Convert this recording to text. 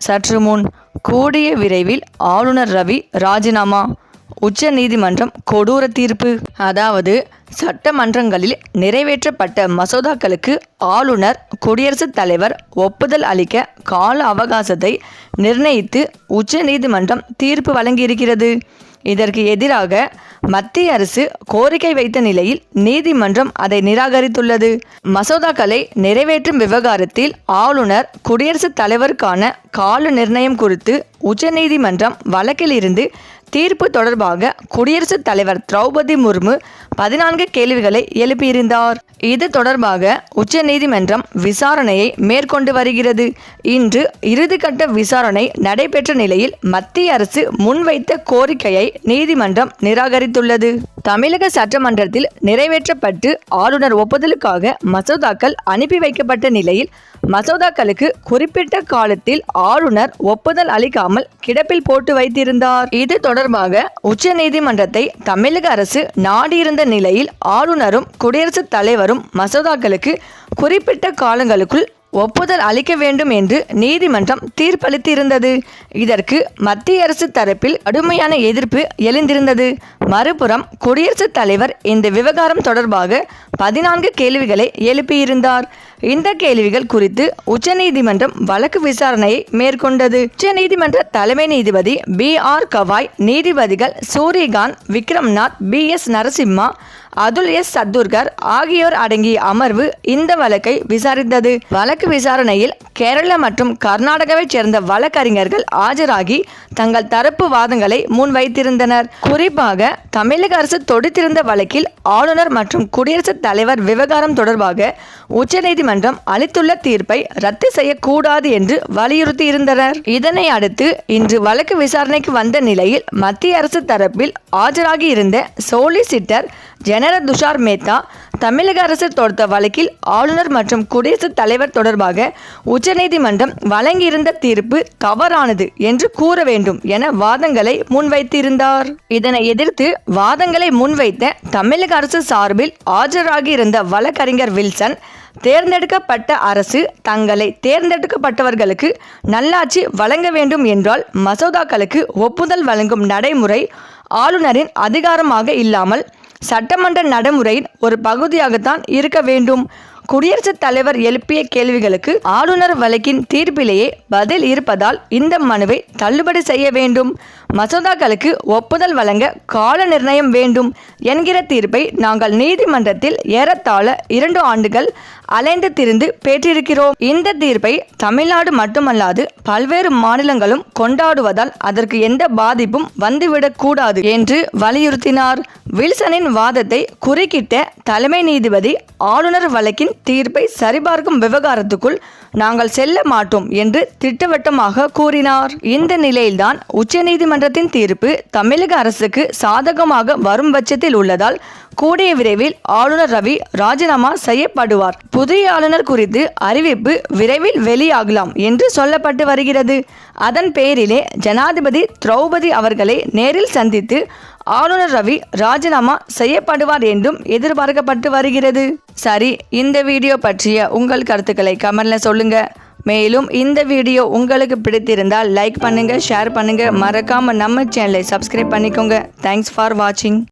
சற்று முன் கூடிய விரைவில் ஆளுநர் ரவி ராஜினாமா, உச்ச நீதிமன்றம் கொடூர தீர்ப்பு. அதாவது சட்டமன்றங்களில் நிறைவேற்றப்பட்ட மசோதாக்களுக்கு ஆளுநர் குடியரசுத் தலைவர் ஒப்புதல் அளிக்க கால அவகாசத்தை நிர்ணயித்து உச்ச நீதிமன்றம் தீர்ப்பு வழங்கியிருக்கிறது. இதற்கு எதிராக மத்திய அரசு கோரிக்கை வைத்த நிலையில் நீதிமன்றம் அதை நிராகரித்துள்ளது. மசோதாக்களை நிறைவேற்றும் விவகாரத்தில் ஆளுநர் குடியரசுத் தலைவருக்கான கால நிர்ணயம் குறித்து உச்சநீதிமன்றம் வழக்கில் இருந்து தீர்ப்பு தொடர்பாக குடியரசுத் தலைவர் திரௌபதி முர்மு 14 கேள்விகளை எழுப்பியிருந்தார். இது தொடர்பாக உச்சநீதிமன்றம் விசாரணையை மேற்கொண்டு வருகிறது. இன்று இறுதிக்கட்ட விசாரணை நடைபெற்ற நிலையில் மத்திய அரசு முன்வைத்த கோரிக்கையை நீதிமன்றம் நிராகரித்துள்ளது. தமிழக சட்டமன்றத்தில் நிறைவேற்றப்பட்டு ஆளுநர் ஒப்புதலுக்காக மசோதாக்கள் அனுப்பி வைக்கப்பட்ட நிலையில் மசோதாக்களுக்கு குறிப்பிட்ட காலத்தில் ஆளுநர் ஒப்புதல் அளிக்காமல் கிடப்பில் போட்டு வைத்திருந்தார். இது தொடர்பாக உச்ச நீதிமன்றத்தை தமிழக அரசு நாடியிருந்த நிலையில் ஆளுநரும் குடியரசுத் தலைவரும் மசோதாக்களுக்கு குறிப்பிட்ட காலங்களுக்குள் ஒப்புதல் அளிக்க வேண்டும் என்று நீதிமன்றம் தீர்ப்பளித்திருந்தது. இதற்கு மத்திய அரசு தரப்பில் கடுமையான எதிர்ப்பு எழுந்திருந்தது. மறுபுறம் குடியரசுத் தலைவர் இந்த விவகாரம் தொடர்பாக 14 கேள்விகளை எழுப்பியிருந்தார். இந்த கேள்விகள் குறித்து உச்சநீதிமன்றம் வழக்கு விசாரணையை மேற்கொண்டது. உச்சநீதிமன்ற தலைமை நீதிபதி B.R. கவாய், நீதிபதிகள் சூரியகாந்த், விக்ரம்நாத், B.S. நரசிம்மா, அதுல் எஸ் சத்துர்கர் ஆகியோர் அடங்கிய அமர்வு இந்த வழக்கை விசாரித்தது. வழக்கு விசாரணையில் கேரளா மற்றும் கர்நாடகாவைச் சேர்ந்த வழக்கறிஞர்கள் ஆஜராகி தங்கள் தரப்பு வாதங்களை முன்வைத்திருந்தனர். குறிப்பாக தமிழக அரசு தொடுத்திருந்த வழக்கில் ஆளுநர் மற்றும் குடியரசுத் தலைவர் விவகாரம் தொடர்பாக உச்சநீதிமன்றம் அளித்துள்ள தீர்ப்பை ரத்து செய்யக்கூடாது என்று வலியுறுத்தியிருந்தனர். இதனை அடுத்து இன்று வழக்கு விசாரணைக்கு வந்த நிலையில் மத்திய அரசு தரப்பில் ஆஜராகி இருந்த சோலிசிட்டர் ஜெனரல் துஷார் மேத்தா தமிழக அரசு தொடுத்த வழக்கில் ஆளுநர் மற்றும் குடியரசுத் தலைவர் தொடர்பாக உச்சநீதிமன்றம் வழங்கியிருந்த தீர்ப்பு தவறானது என்று கூற வேண்டும் என வாதங்களை முன்வைத்திருந்தார். இதனை எதிர்த்து வாதங்களை முன்வைத்த தமிழக அரசு சார்பில் ஆஜராகியிருந்த வழக்கறிஞர் வில்சன், தேர்ந்தெடுக்கப்பட்ட அரசு தங்களை தேர்ந்தெடுக்கப்பட்டவர்களுக்கு நல்லாட்சி வழங்க வேண்டும் என்றால் மசோதாக்களுக்கு ஒப்புதல் வழங்கும் நடைமுறை ஆளுநரின் அதிகாரமாக இல்லாமல் சட்டமன்ற நடைமுறையின் ஒரு பகுதியாகத்தான் இருக்க வேண்டும். குடியரசுத் தலைவர் எழுப்பிய கேள்விகளுக்கு ஆளுநர் வழக்கின் தீர்ப்பிலேயே பதில் இருப்பதால் இந்த மனுவை தள்ளுபடி செய்ய வேண்டும். மசோதாக்களுக்கு ஒப்புதல் வழங்க கால நிர்ணயம் வேண்டும் என்கிற தீர்ப்பை நாங்கள் நீதிமன்றத்தில் ஏறத்தாழ 2 ஆண்டுகள் அலைந்து திரிந்து பெற்றிருக்கிறோம். இந்த தீர்ப்பை தமிழ்நாடு மட்டுமல்லாது பல்வேறு மாநிலங்களும் கொண்டாடுவதால் அதற்கு எந்த பாதிப்பும் வந்துவிடக்கூடாது என்று வலியுறுத்தினார். வில்சனின் வாதத்தை குறுக்கிட்ட தலைமை நீதிபதி ஆளுநர் வழக்கின் தீர்ப்பை சரிபார்க்கும் விவகாரத்துக்குள் நாங்கள் செல்ல மாட்டோம் என்று திட்டவட்டமாக கூறினார். இந்த நிலையில்தான் உச்சநீதிமன்றத்தின் தீர்ப்பு தமிழக அரசுக்கு சாதகமாக வரும் பட்சத்தில் உள்ளதால் கூடிய விரைவில் ஆளுநர் ரவி ராஜினாமா செய்யப்படுவார். புதிய ஆளுநர் குறித்து அறிவிப்பு விரைவில் வெளியாகலாம் என்று சொல்லப்பட்டு வருகிறது. அதன் பேரிலே ஜனாதிபதி திரௌபதி அவர்களை நேரில் சந்தித்து ஆளுநர் ரவி ராஜினாமா செய்யப்படுவார் என்றும் எதிர்பார்க்கப்பட்டு வருகிறது. சரி, இந்த வீடியோ பற்றிய உங்கள் கருத்துக்களை கமெண்ட்ல சொல்லுங்க. மேலும் இந்த வீடியோ உங்களுக்கு பிடித்திருந்தால் லைக் பண்ணுங்க, ஷேர் பண்ணுங்க, மறக்காம நம்ம சேனலை சப்ஸ்கிரைப் பண்ணிக்கோங்க. தேங்க்ஸ் ஃபார் வாட்சிங்.